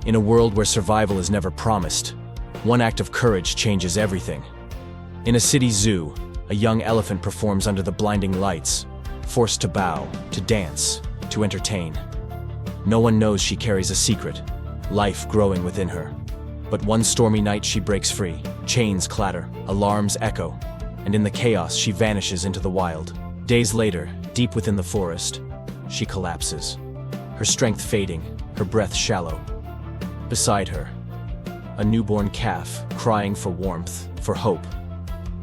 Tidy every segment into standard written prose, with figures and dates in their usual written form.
In a world where survival is never promised, one act of courage changes everything. In a city zoo, a young elephant performs under the blinding lights, forced to bow, to dance, to entertain. No one knows she carries a secret, life growing within her. But one stormy night she breaks free, chains clatter, alarms echo, and in the chaos she vanishes into the wild. Days later, deep within the forest, she collapses, her strength fading, her breath shallow. Beside her, a newborn calf crying for warmth, for hope.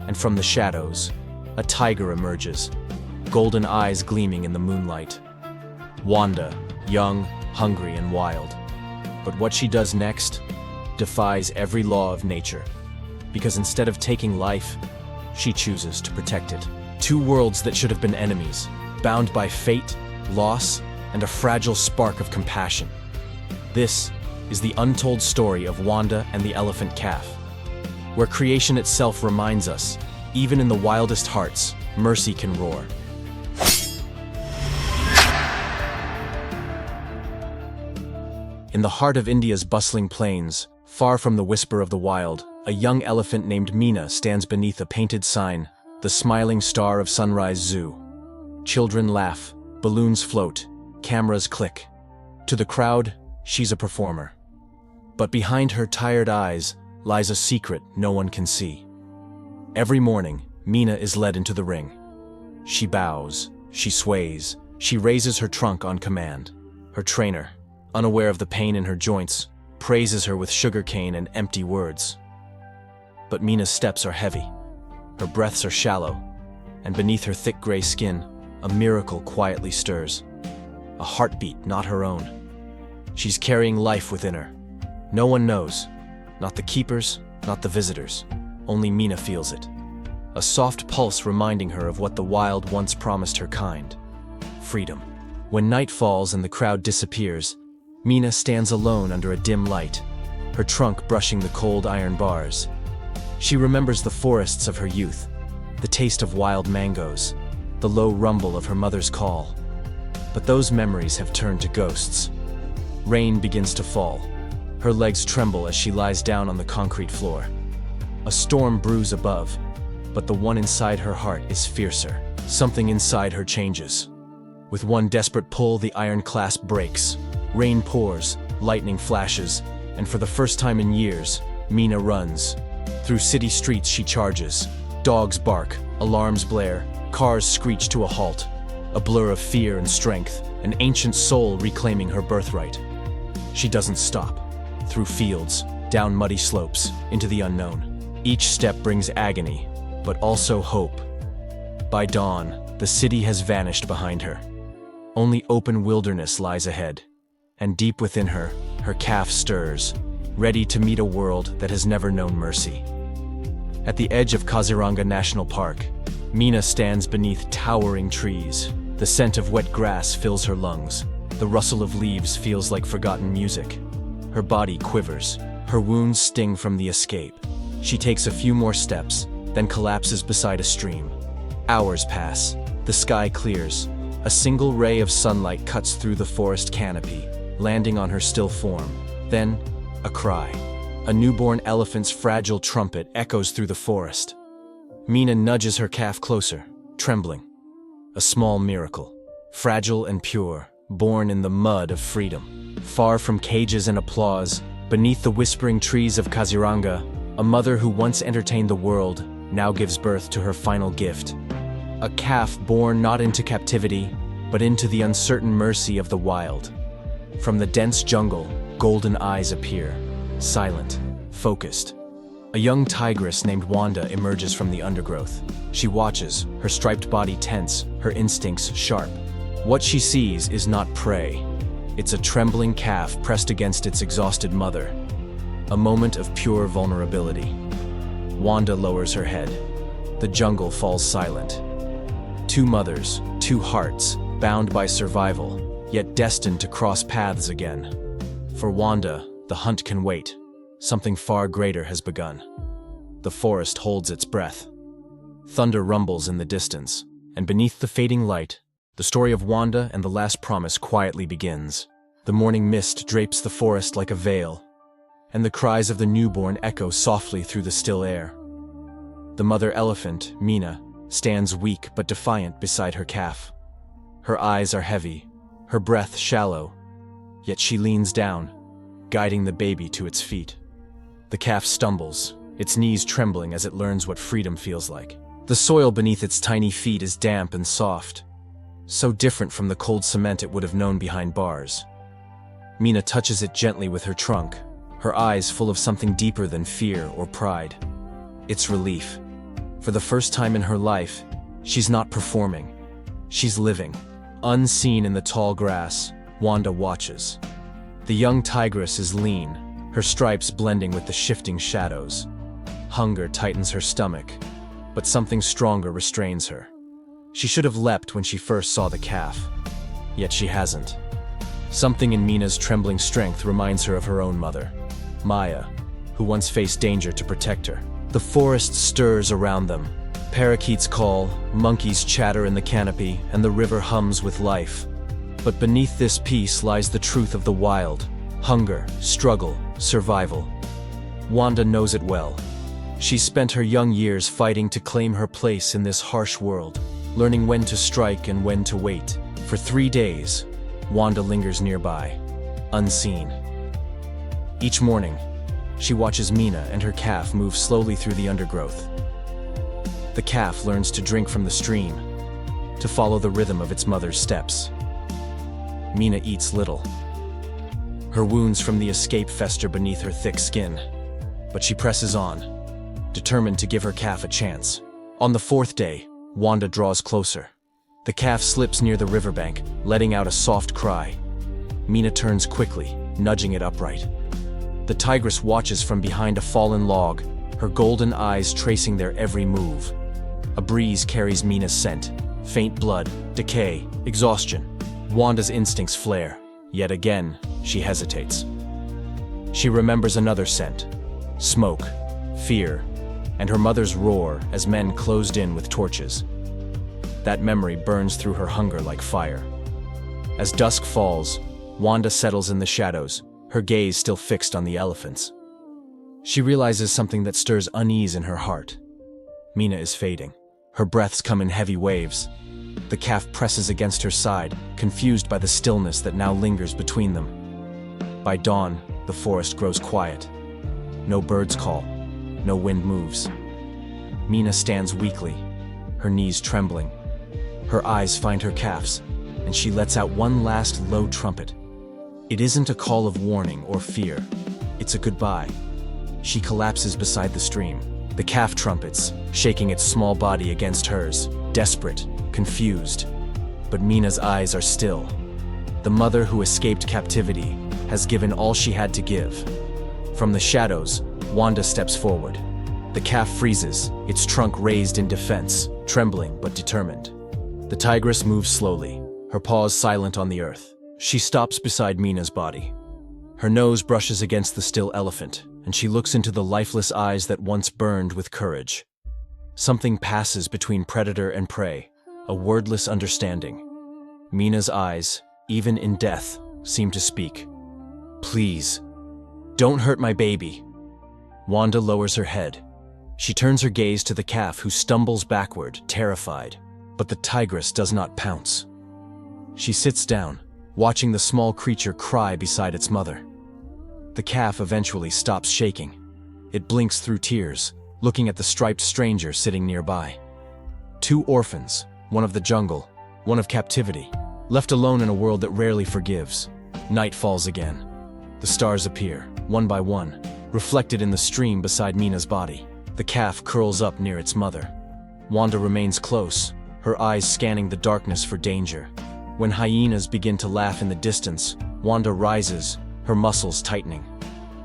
And from the shadows, a tiger emerges, golden eyes gleaming in the moonlight. Wanda, young, hungry, and wild. But what she does next defies every law of nature, because instead of taking life, she chooses to protect it. Two worlds that should have been enemies, bound by fate, loss, and a fragile spark of compassion. This is the untold story of Wanda and the elephant calf, where creation itself reminds us, even in the wildest hearts, mercy can roar. In the heart of India's bustling plains, far from the whisper of the wild, a young elephant named Meena stands beneath a painted sign, the smiling star of Sunrise Zoo. Children laugh, balloons float, cameras click. To the crowd, she's a performer. But behind her tired eyes lies a secret no one can see. Every morning, Meena is led into the ring. She bows, she sways, she raises her trunk on command. Her trainer, unaware of the pain in her joints, praises her with sugarcane and empty words. But Meena's steps are heavy, her breaths are shallow, and beneath her thick gray skin, a miracle quietly stirs. A heartbeat not her own. She's carrying life within her. No one knows, not the keepers, not the visitors. Only Meena feels it. A soft pulse reminding her of what the wild once promised her kind. Freedom. When night falls and the crowd disappears, Meena stands alone under a dim light, her trunk brushing the cold iron bars. She remembers the forests of her youth, the taste of wild mangoes, the low rumble of her mother's call. But those memories have turned to ghosts. Rain begins to fall. Her legs tremble as she lies down on the concrete floor. A storm brews above, but the one inside her heart is fiercer. Something inside her changes. With one desperate pull, the iron clasp breaks. Rain pours, lightning flashes, and for the first time in years, Meena runs. Through city streets she charges. Dogs bark, alarms blare, cars screech to a halt. A blur of fear and strength, an ancient soul reclaiming her birthright. She doesn't stop. Through fields, down muddy slopes, into the unknown. Each step brings agony, but also hope. By dawn, the city has vanished behind her. Only open wilderness lies ahead. And deep within her, her calf stirs, ready to meet a world that has never known mercy. At the edge of Kaziranga National Park, Meena stands beneath towering trees. The scent of wet grass fills her lungs. The rustle of leaves feels like forgotten music. Her body quivers. Her wounds sting from the escape. She takes a few more steps, then collapses beside a stream. Hours pass. The sky clears. A single ray of sunlight cuts through the forest canopy, landing on her still form. Then, a cry. A newborn elephant's fragile trumpet echoes through the forest. Meena nudges her calf closer, trembling. A small miracle, fragile and pure, born in the mud of freedom. Far from cages and applause, beneath the whispering trees of Kaziranga, a mother who once entertained the world now gives birth to her final gift. A calf born not into captivity, but into the uncertain mercy of the wild. From the dense jungle, golden eyes appear, silent, focused. A young tigress named Wanda emerges from the undergrowth. She watches, her striped body tense, her instincts sharp. What she sees is not prey. It's a trembling calf pressed against its exhausted mother. A moment of pure vulnerability. Wanda lowers her head. The jungle falls silent. Two mothers, two hearts, bound by survival, yet destined to cross paths again. For Wanda, the hunt can wait. Something far greater has begun. The forest holds its breath. Thunder rumbles in the distance, and beneath the fading light, the story of Wanda and the last promise quietly begins. The morning mist drapes the forest like a veil, and the cries of the newborn echo softly through the still air. The mother elephant, Mina, stands weak but defiant beside her calf. Her eyes are heavy, her breath shallow, yet she leans down, guiding the baby to its feet. The calf stumbles, its knees trembling as it learns what freedom feels like. The soil beneath its tiny feet is damp and soft, so different from the cold cement it would have known behind bars. Mina touches it gently with her trunk, her eyes full of something deeper than fear or pride. It's relief. For the first time in her life, she's not performing. She's living. Unseen in the tall grass, Wanda watches. The young tigress is lean, her stripes blending with the shifting shadows. Hunger tightens her stomach, but something stronger restrains her. She should have leapt when she first saw the calf, yet she hasn't. Something in Mina's trembling strength reminds her of her own mother, Maya, who once faced danger to protect her. The forest stirs around them. Parakeets call, monkeys chatter in the canopy, and the river hums with life. But beneath this peace lies the truth of the wild: hunger, struggle, survival. Wanda knows it well. She's spent her young years fighting to claim her place in this harsh world, learning when to strike and when to wait. For 3 days, Wanda lingers nearby, unseen. Each morning, she watches Mina and her calf move slowly through the undergrowth. The calf learns to drink from the stream, to follow the rhythm of its mother's steps. Mina eats little. Her wounds from the escape fester beneath her thick skin, but she presses on, determined to give her calf a chance. On the 4th day, Wanda draws closer. The calf slips near the riverbank, letting out a soft cry. Mina turns quickly, nudging it upright. The tigress watches from behind a fallen log, her golden eyes tracing their every move. A breeze carries Mina's scent: faint blood, decay, exhaustion. Wanda's instincts flare. Yet again, she hesitates. She remembers another scent: smoke, fear, and her mother's roar as men closed in with torches. That memory burns through her hunger like fire. As dusk falls, Wanda settles in the shadows, her gaze still fixed on the elephants. She realizes something that stirs unease in her heart. Mina is fading. Her breaths come in heavy waves. The calf presses against her side, confused by the stillness that now lingers between them. By dawn, the forest grows quiet. No birds call, no wind moves. Mina stands weakly, her knees trembling. Her eyes find her calf's, and she lets out one last low trumpet. It isn't a call of warning or fear. It's a goodbye. She collapses beside the stream. The calf trumpets, shaking its small body against hers, desperate, confused. But Mina's eyes are still. The mother who escaped captivity has given all she had to give. From the shadows, Wanda steps forward. The calf freezes, its trunk raised in defense, trembling but determined. The tigress moves slowly, her paws silent on the earth. She stops beside Mina's body. Her nose brushes against the still elephant, and she looks into the lifeless eyes that once burned with courage. Something passes between predator and prey, a wordless understanding. Mina's eyes, even in death, seem to speak. "Please, don't hurt my baby." Wanda lowers her head. She turns her gaze to the calf, who stumbles backward, terrified. But the tigress does not pounce. She sits down, watching the small creature cry beside its mother. The calf eventually stops shaking. It blinks through tears, looking at the striped stranger sitting nearby. 2 orphans, one of the jungle, one of captivity, left alone in a world that rarely forgives. Night falls again. The stars appear, one by one, reflected in the stream beside Mina's body. The calf curls up near its mother. Wanda remains close, her eyes scanning the darkness for danger. When hyenas begin to laugh in the distance, Wanda rises, her muscles tightening.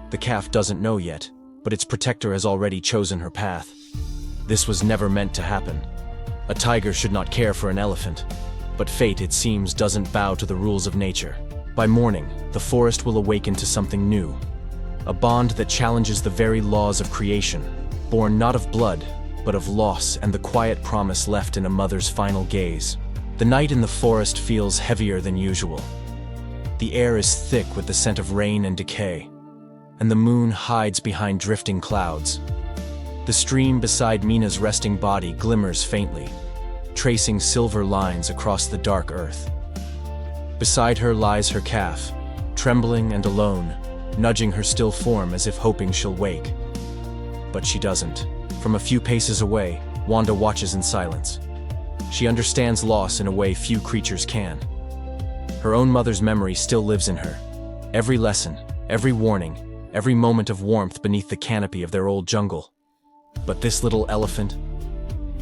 The calf doesn't know yet, but its protector has already chosen her path. This was never meant to happen. A tiger should not care for an elephant, but fate, it seems, doesn't bow to the rules of nature. By morning, the forest will awaken to something new, a bond that challenges the very laws of creation, born not of blood, but of loss and the quiet promise left in a mother's final gaze. The night in the forest feels heavier than usual. The air is thick with the scent of rain and decay, and the moon hides behind drifting clouds. The stream beside Mina's resting body glimmers faintly, tracing silver lines across the dark earth. Beside her lies her calf, trembling and alone, nudging her still form as if hoping she'll wake. But she doesn't. From a few paces away, Wanda watches in silence. She understands loss in a way few creatures can. Her own mother's memory still lives in her. Every lesson, every warning, every moment of warmth beneath the canopy of their old jungle. But this little elephant,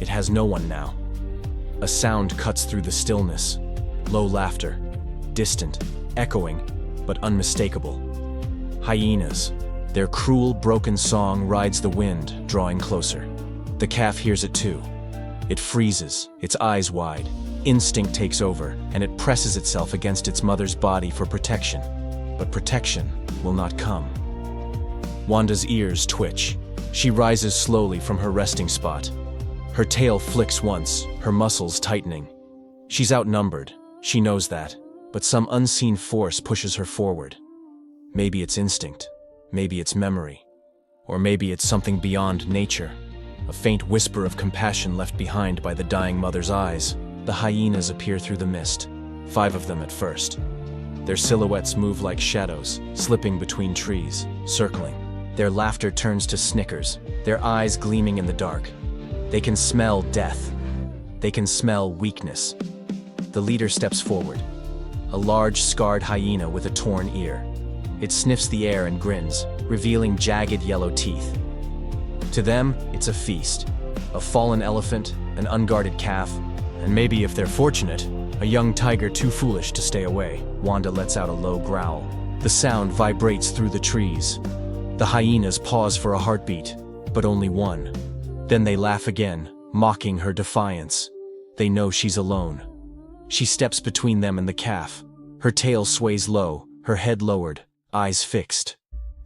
it has no one now. A sound cuts through the stillness. Low laughter, distant, echoing, but unmistakable. Hyenas. Their cruel, broken song rides the wind, drawing closer. The calf hears it too. It freezes, its eyes wide. Instinct takes over, and it presses itself against its mother's body for protection. But protection will not come. Wanda's ears twitch. She rises slowly from her resting spot. Her tail flicks once, her muscles tightening. She's outnumbered, she knows that, but some unseen force pushes her forward. Maybe it's instinct, maybe it's memory, or maybe it's something beyond nature. A faint whisper of compassion left behind by the dying mother's eyes. The hyenas appear through the mist, 5 of them at first. Their silhouettes move like shadows, slipping between trees, circling. Their laughter turns to snickers, their eyes gleaming in the dark. They can smell death. They can smell weakness. The leader steps forward, a large, scarred hyena with a torn ear. It sniffs the air and grins, revealing jagged yellow teeth. To them, it's a feast. A fallen elephant, an unguarded calf, and maybe, if they're fortunate, a young tiger too foolish to stay away. Wanda lets out a low growl. The sound vibrates through the trees. The hyenas pause for a heartbeat, but only one. Then they laugh again, mocking her defiance. They know she's alone. She steps between them and the calf. Her tail sways low, her head lowered, eyes fixed.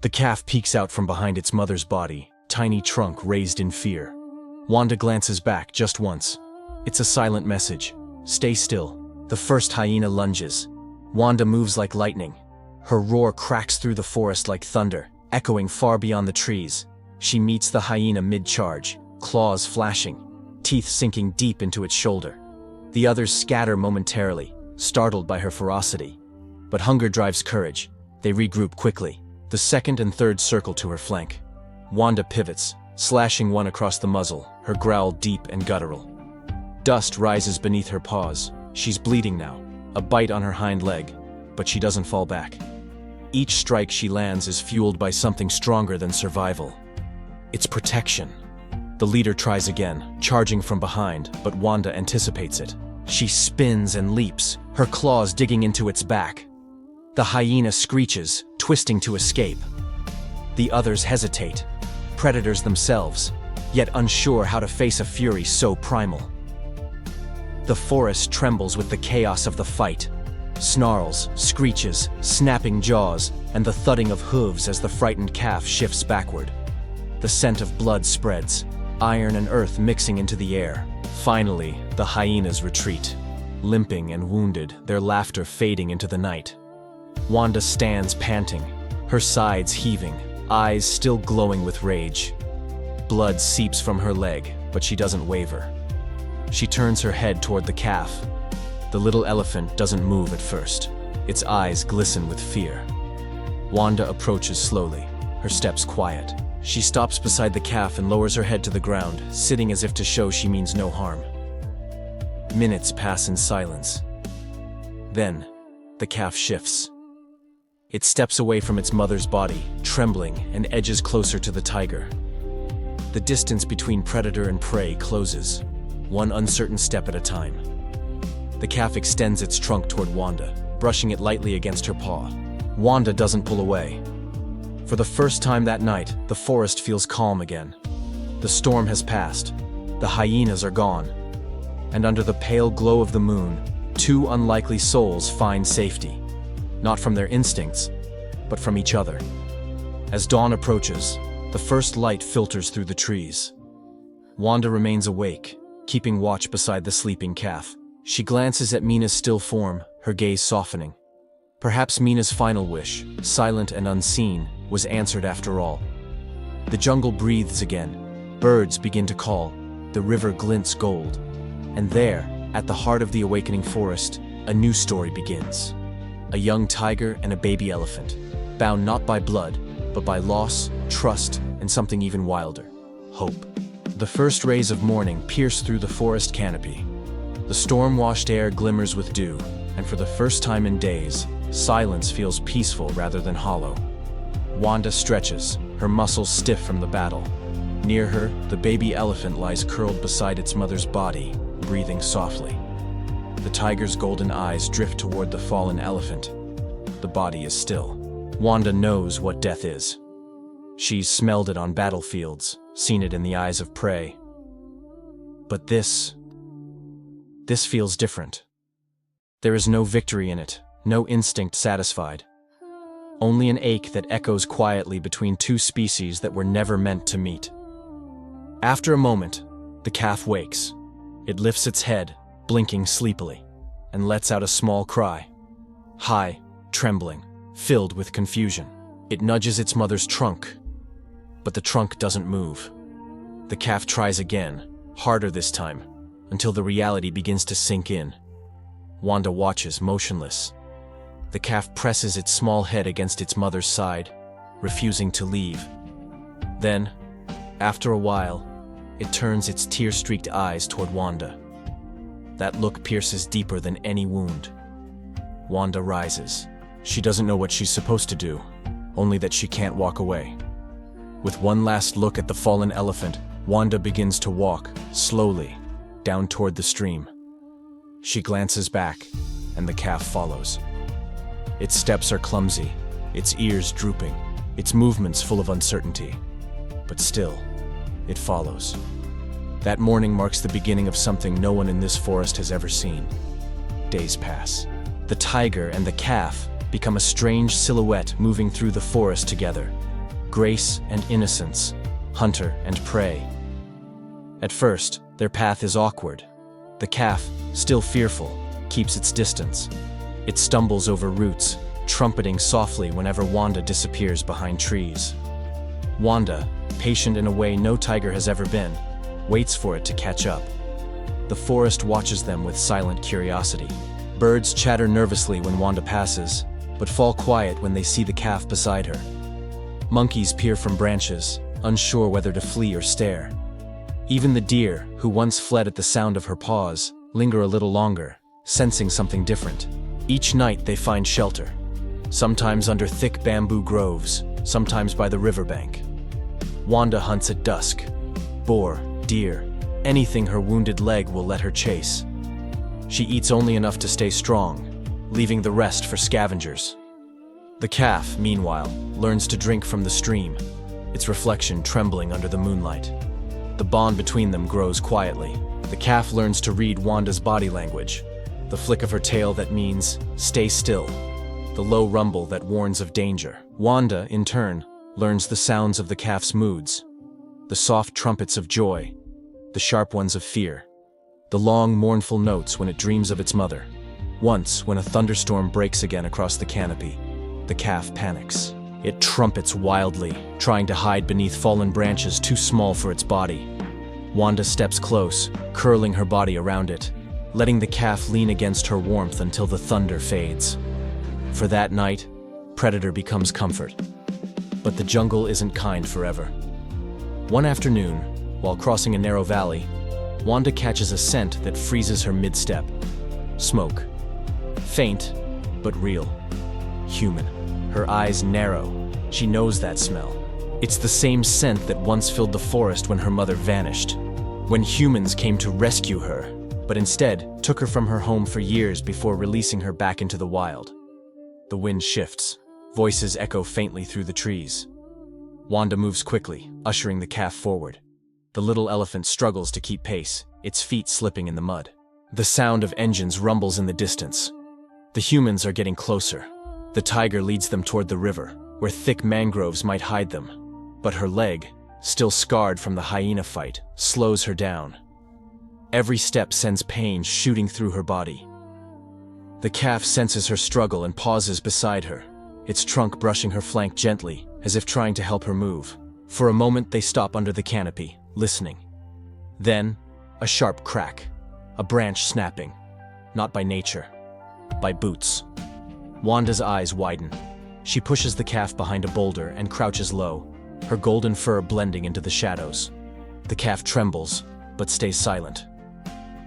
The calf peeks out from behind its mother's body, tiny trunk raised in fear. Wanda glances back just once. It's a silent message. Stay still. The first hyena lunges. Wanda moves like lightning. Her roar cracks through the forest like thunder, echoing far beyond the trees. She meets the hyena mid-charge, claws flashing, teeth sinking deep into its shoulder. The others scatter momentarily, startled by her ferocity. But hunger drives courage. They regroup quickly. The second and third circle to her flank. Wanda pivots, slashing one across the muzzle, her growl deep and guttural. Dust rises beneath her paws. She's bleeding now, a bite on her hind leg, but she doesn't fall back. Each strike she lands is fueled by something stronger than survival. It's protection. The leader tries again, charging from behind, but Wanda anticipates it. She spins and leaps, her claws digging into its back. The hyena screeches, twisting to escape. The others hesitate, predators themselves, yet unsure how to face a fury so primal. The forest trembles with the chaos of the fight. Snarls, screeches, snapping jaws, and the thudding of hooves as the frightened calf shifts backward. The scent of blood spreads, iron and earth mixing into the air. Finally, the hyenas retreat, limping and wounded, their laughter fading into the night. Wanda stands panting, her sides heaving, eyes still glowing with rage. Blood seeps from her leg, but she doesn't waver. She turns her head toward the calf. The little elephant doesn't move at first. Its eyes glisten with fear. Wanda approaches slowly, her steps quiet. She stops beside the calf and lowers her head to the ground, sitting as if to show she means no harm. Minutes pass in silence. Then, the calf shifts. It steps away from its mother's body, trembling, and edges closer to the tiger. The distance between predator and prey closes, one uncertain step at a time. The calf extends its trunk toward Wanda, brushing it lightly against her paw. Wanda doesn't pull away. For the first time that night, the forest feels calm again. The storm has passed. The hyenas are gone. And under the pale glow of the moon, 2 unlikely souls find safety. Not from their instincts, but from each other. As dawn approaches, the first light filters through the trees. Wanda remains awake, keeping watch beside the sleeping calf. She glances at Mina's still form, her gaze softening. Perhaps Mina's final wish, silent and unseen, was answered after all. The jungle breathes again. Birds begin to call. The river glints gold. And there, at the heart of the awakening forest, a new story begins. A young tiger and a baby elephant, bound not by blood, but by loss, trust, and something even wilder: hope. The first rays of morning pierce through the forest canopy. The storm-washed air glimmers with dew, and for the first time in days, silence feels peaceful rather than hollow. Wanda stretches, her muscles stiff from the battle. Near her, the baby elephant lies curled beside its mother's body, breathing softly. The tiger's golden eyes drift toward the fallen elephant. The body is still. Wanda knows what death is. She's smelled it on battlefields, seen it in the eyes of prey. But this feels different. There is no victory in it, no instinct satisfied. Only an ache that echoes quietly between two species that were never meant to meet. After a moment, the calf wakes. It lifts its head, blinking sleepily, and lets out a small cry. High, trembling, filled with confusion. It nudges its mother's trunk, but the trunk doesn't move. The calf tries again, harder this time, until the reality begins to sink in. Wanda watches, motionless. The calf presses its small head against its mother's side, refusing to leave. Then, after a while, it turns its tear-streaked eyes toward Wanda. That look pierces deeper than any wound. Wanda rises. She doesn't know what she's supposed to do, only that she can't walk away. With one last look at the fallen elephant, Wanda begins to walk, slowly, down toward the stream. She glances back, and the calf follows. Its steps are clumsy, its ears drooping, its movements full of uncertainty. But still, it follows. That morning marks the beginning of something no one in this forest has ever seen. Days pass. The tiger and the calf become a strange silhouette moving through the forest together. Grace and innocence, hunter and prey. At first, their path is awkward. The calf, still fearful, keeps its distance. It stumbles over roots, trumpeting softly whenever Wanda disappears behind trees. Wanda, patient in a way no tiger has ever been, waits for it to catch up. The forest watches them with silent curiosity. Birds chatter nervously when Wanda passes, but fall quiet when they see the calf beside her. Monkeys peer from branches, unsure whether to flee or stare. Even the deer, who once fled at the sound of her paws, linger a little longer, sensing something different. Each night they find shelter, sometimes under thick bamboo groves, sometimes by the riverbank. Wanda hunts at dusk. Boar, deer, anything her wounded leg will let her chase. She eats only enough to stay strong, leaving the rest for scavengers. The calf, meanwhile, learns to drink from the stream, its reflection trembling under the moonlight. The bond between them grows quietly. The calf learns to read Wanda's body language, the flick of her tail that means, "Stay still," the low rumble that warns of danger. Wanda, in turn, learns the sounds of the calf's moods, the soft trumpets of joy, the sharp ones of fear, the long, mournful notes when it dreams of its mother. Once, when a thunderstorm breaks again across the canopy, the calf panics. It trumpets wildly, trying to hide beneath fallen branches too small for its body. Wanda steps close, curling her body around it, letting the calf lean against her warmth until the thunder fades. For that night, predator becomes comfort. But the jungle isn't kind forever. One afternoon, while crossing a narrow valley, Wanda catches a scent that freezes her mid-step. Smoke. Faint, but real. Human. Her eyes narrow. She knows that smell. It's the same scent that once filled the forest when her mother vanished. When humans came to rescue her, but instead took her from her home for years before releasing her back into the wild. The wind shifts. Voices echo faintly through the trees. Wanda moves quickly, ushering the calf forward. The little elephant struggles to keep pace, its feet slipping in the mud. The sound of engines rumbles in the distance. The humans are getting closer. The tiger leads them toward the river, where thick mangroves might hide them. But her leg, still scarred from the hyena fight, slows her down. Every step sends pain shooting through her body. The calf senses her struggle and pauses beside her, its trunk brushing her flank gently, as if trying to help her move. For a moment they stop under the canopy, listening. Then, a sharp crack, a branch snapping, not by nature, by boots. Wanda's eyes widen. She pushes the calf behind a boulder and crouches low, her golden fur blending into the shadows. The calf trembles, but stays silent.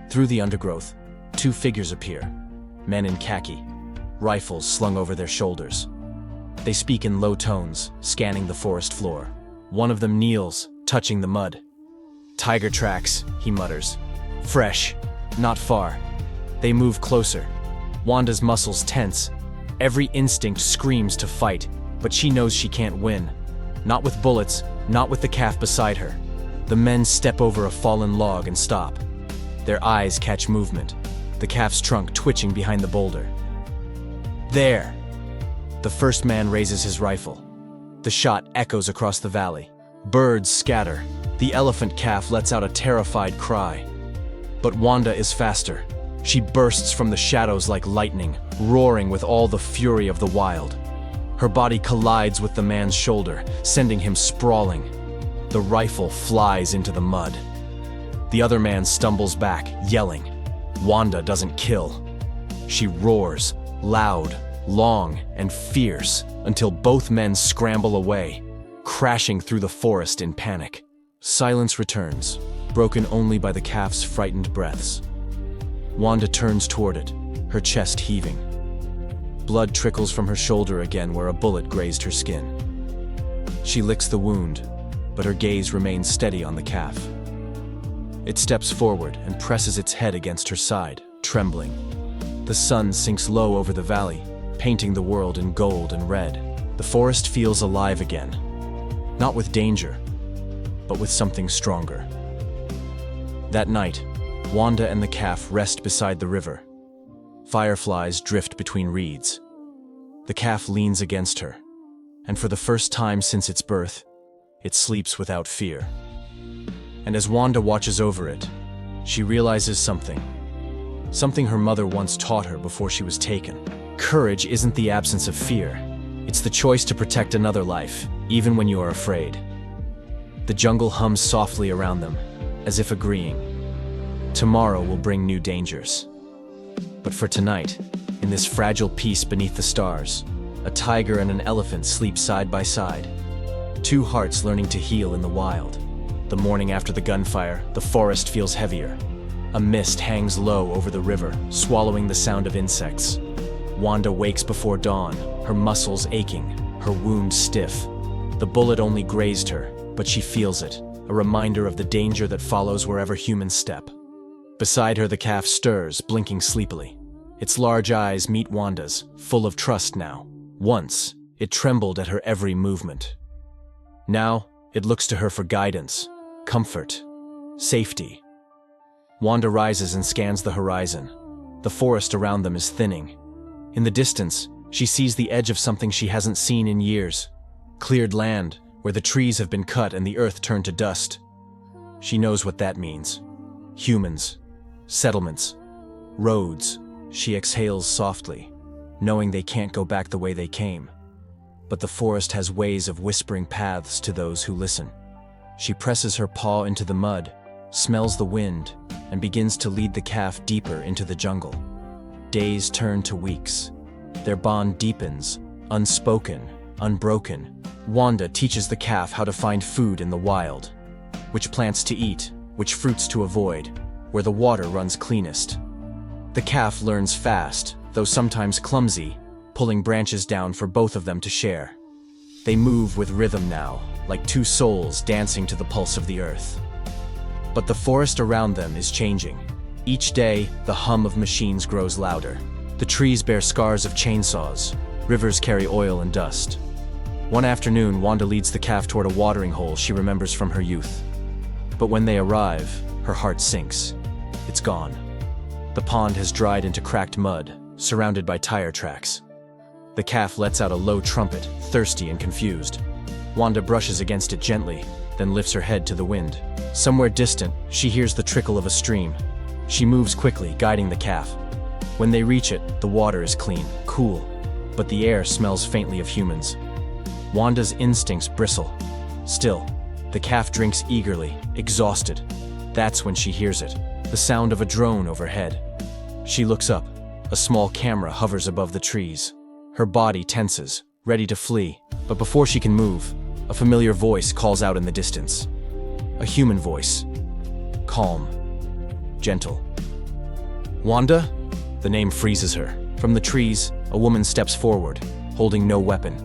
Through the undergrowth, two figures appear, men in khaki, rifles slung over their shoulders. They speak in low tones, scanning the forest floor. One of them kneels, touching the mud. "Tiger tracks," he mutters. "Fresh, not far." They move closer. Wanda's muscles tense. Every instinct screams to fight, but she knows she can't win. Not with bullets, not with the calf beside her. The men step over a fallen log and stop. Their eyes catch movement, the calf's trunk twitching behind the boulder. "There!" The first man raises his rifle. The shot echoes across the valley. Birds scatter. The elephant calf lets out a terrified cry. But Wanda is faster. She bursts from the shadows like lightning, roaring with all the fury of the wild. Her body collides with the man's shoulder, sending him sprawling. The rifle flies into the mud. The other man stumbles back, yelling. Wanda doesn't kill. She roars, loud, long, and fierce, until both men scramble away, crashing through the forest in panic. Silence returns, broken only by the calf's frightened breaths. Wanda turns toward it, her chest heaving. Blood trickles from her shoulder again where a bullet grazed her skin. She licks the wound, but her gaze remains steady on the calf. It steps forward and presses its head against her side, trembling. The sun sinks low over the valley, painting the world in gold and red. The forest feels alive again, not with danger, but with something stronger. That night, Wanda and the calf rest beside the river. Fireflies drift between reeds. The calf leans against her, and for the first time since its birth, it sleeps without fear. And as Wanda watches over it, she realizes something. Something her mother once taught her before she was taken. Courage isn't the absence of fear. It's the choice to protect another life, even when you are afraid. The jungle hums softly around them, as if agreeing. Tomorrow will bring new dangers. But for tonight, in this fragile peace beneath the stars, a tiger and an elephant sleep side by side. Two hearts learning to heal in the wild. The morning after the gunfire, the forest feels heavier. A mist hangs low over the river, swallowing the sound of insects. Wanda wakes before dawn, her muscles aching, her wound stiff. The bullet only grazed her, but she feels it, a reminder of the danger that follows wherever humans step. Beside her, the calf stirs, blinking sleepily. Its large eyes meet Wanda's, full of trust now. Once, it trembled at her every movement. Now, it looks to her for guidance, comfort, safety. Wanda rises and scans the horizon. The forest around them is thinning. In the distance, she sees the edge of something she hasn't seen in years. Cleared land, where the trees have been cut and the earth turned to dust. She knows what that means. Humans, settlements, roads. She exhales softly, knowing they can't go back the way they came. But the forest has ways of whispering paths to those who listen. She presses her paw into the mud, smells the wind, and begins to lead the calf deeper into the jungle. Days turn to weeks. Their bond deepens, unspoken, unbroken. Wanda teaches the calf how to find food in the wild, which plants to eat, which fruits to avoid, where the water runs cleanest. The calf learns fast, though sometimes clumsy, pulling branches down for both of them to share. They move with rhythm now, like two souls dancing to the pulse of the earth. But the forest around them is changing. Each day, the hum of machines grows louder. The trees bear scars of chainsaws. Rivers carry oil and dust. One afternoon, Wanda leads the calf toward a watering hole she remembers from her youth. But when they arrive, her heart sinks. It's gone. The pond has dried into cracked mud, surrounded by tire tracks. The calf lets out a low trumpet, thirsty and confused. Wanda brushes against it gently, then lifts her head to the wind. Somewhere distant, she hears the trickle of a stream. She moves quickly, guiding the calf. When they reach it, the water is clean, cool, but the air smells faintly of humans. Wanda's instincts bristle. Still, the calf drinks eagerly, exhausted. That's when she hears it, the sound of a drone overhead. She looks up. A small camera hovers above the trees. Her body tenses, ready to flee, but before she can move, a familiar voice calls out in the distance. A human voice. Calm. Gentle. Wanda? The name freezes her. From the trees, a woman steps forward, holding no weapon.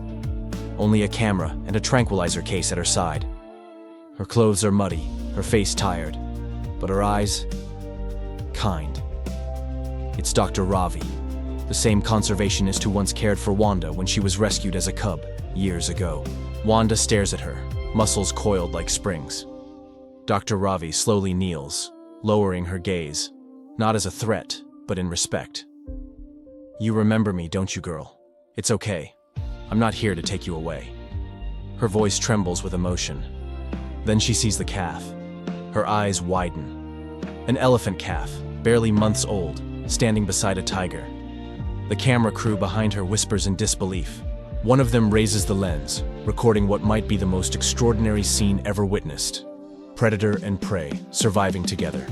Only a camera and a tranquilizer case at her side. Her clothes are muddy, her face tired, but her eyes, kind. It's Dr. Ravi, the same conservationist who once cared for Wanda when she was rescued as a cub, years ago. Wanda stares at her, muscles coiled like springs. Dr. Ravi slowly kneels, lowering her gaze, not as a threat, but in respect. You remember me, don't you, girl? It's okay. I'm not here to take you away. Her voice trembles with emotion. Then she sees the calf. Her eyes widen. An elephant calf, barely months old, standing beside a tiger. The camera crew behind her whispers in disbelief. One of them raises the lens, recording what might be the most extraordinary scene ever witnessed. Predator and prey, surviving together.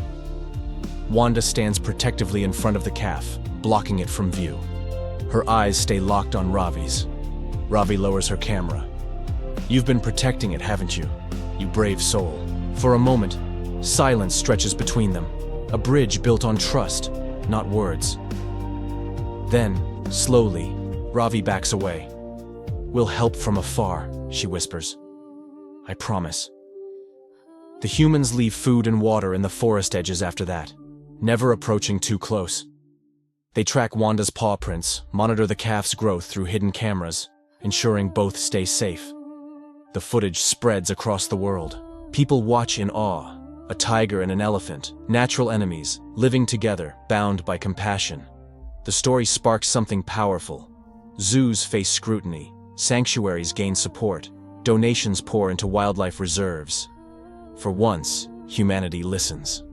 Wanda stands protectively in front of the calf, blocking it from view. Her eyes stay locked on Ravi's. Ravi lowers her camera. You've been protecting it, haven't you? You brave soul. For a moment, silence stretches between them. A bridge built on trust, not words. Then, slowly, Ravi backs away. We'll help from afar, she whispers. I promise. The humans leave food and water in the forest edges after that, never approaching too close. They track Wanda's paw prints, monitor the calf's growth through hidden cameras, ensuring both stay safe. The footage spreads across the world. People watch in awe. A tiger and an elephant, natural enemies, living together, bound by compassion. The story sparks something powerful. Zoos face scrutiny, sanctuaries gain support, donations pour into wildlife reserves. For once, humanity listens.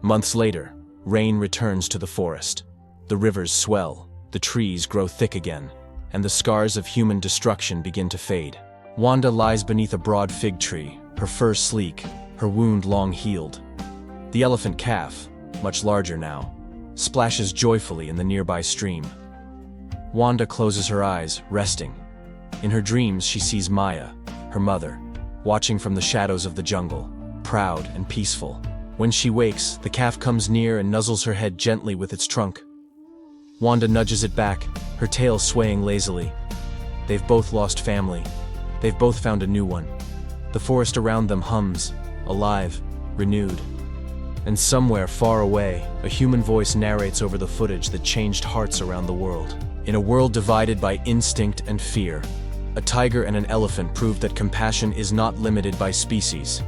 Months later, rain returns to the forest. The rivers swell, the trees grow thick again, and the scars of human destruction begin to fade. Wanda lies beneath a broad fig tree, her fur sleek, her wound long healed. The elephant calf, much larger now, splashes joyfully in the nearby stream. Wanda closes her eyes, resting. In her dreams, she sees Maya, her mother, watching from the shadows of the jungle, proud and peaceful. When she wakes, the calf comes near and nuzzles her head gently with its trunk. Wanda nudges it back, her tail swaying lazily. They've both lost family. They've both found a new one. The forest around them hums, alive, renewed. And somewhere far away, a human voice narrates over the footage that changed hearts around the world. In a world divided by instinct and fear, a tiger and an elephant proved that compassion is not limited by species.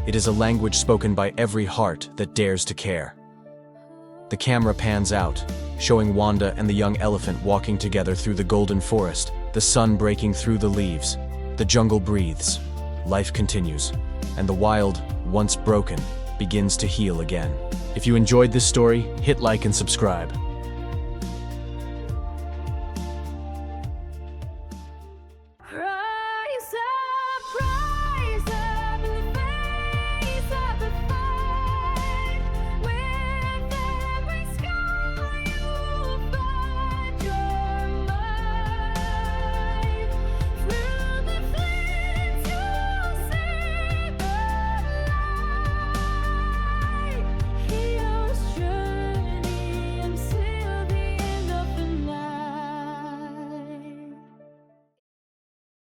It is a language spoken by every heart that dares to care. The camera pans out, showing Wanda and the young elephant walking together through the golden forest, the sun breaking through the leaves. The jungle breathes, life continues, and the wild, once broken, begins to heal again. If you enjoyed this story, hit like and subscribe.